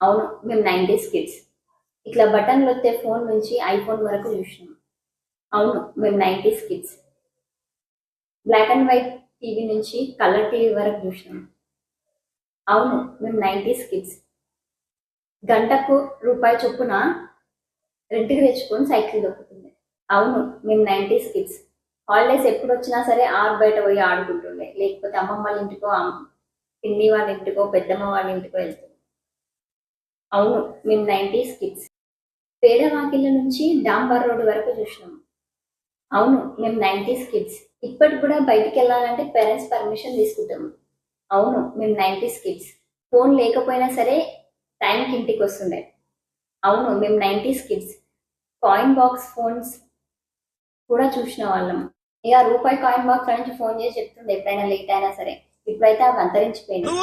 అవును, మేము 90s kids. ఇట్లా బటన్లు వచ్చే ఫోన్ నుంచి ఐఫోన్ వరకు చూసినాం. అవును, మేము 90s kids. Black and white TV నుంచి కలర్ టీవీ వరకు చూసినాం. అవును, మేము 90s కిడ్స్. గంటకు రూపాయి చొప్పున రెంట్కి తెచ్చుకొని సైకిల్ దొక్కుతుండే. అవును, మేము 90s కిడ్స్. హాలిడేస్ ఎప్పుడు వచ్చినా సరే ఆరు బయట పోయి ఆడుకుంటుండే, లేకపోతే అమ్మమ్మ వాళ్ళ ఇంటికో పిన్ని వాళ్ళ ఇంటికో పెద్దమ్మ వాళ్ళ ఇంటికో వెళ్తుండే. అవును, మేము 90s కిడ్స్. పేదవాకిళ్ళ నుంచి డాంబర్ రోడ్డు వరకు చూసినాం. అవును, మేము 90s కిడ్స్. ఇప్పటికి కూడా బయటికి వెళ్ళాలంటే పేరెంట్స్ పర్మిషన్ తీసుకుంటాము. అవును, మేము 90s కిడ్స్. ఫోన్ లేకపోయినా సరే టైంకి ఇంటికి వస్తుండే. అవును, మేము 90s kids. Coin box phones కూడా చూసిన వాళ్ళం. ఇక రూపాయి కాయిన్ బాక్స్ నుంచి ఫోన్ చేసి చెప్తుండే ఎప్పుడైనా లేట్ అయినా సరే. ఇప్పుడైతే అవి అంతరించిపోయినాయి.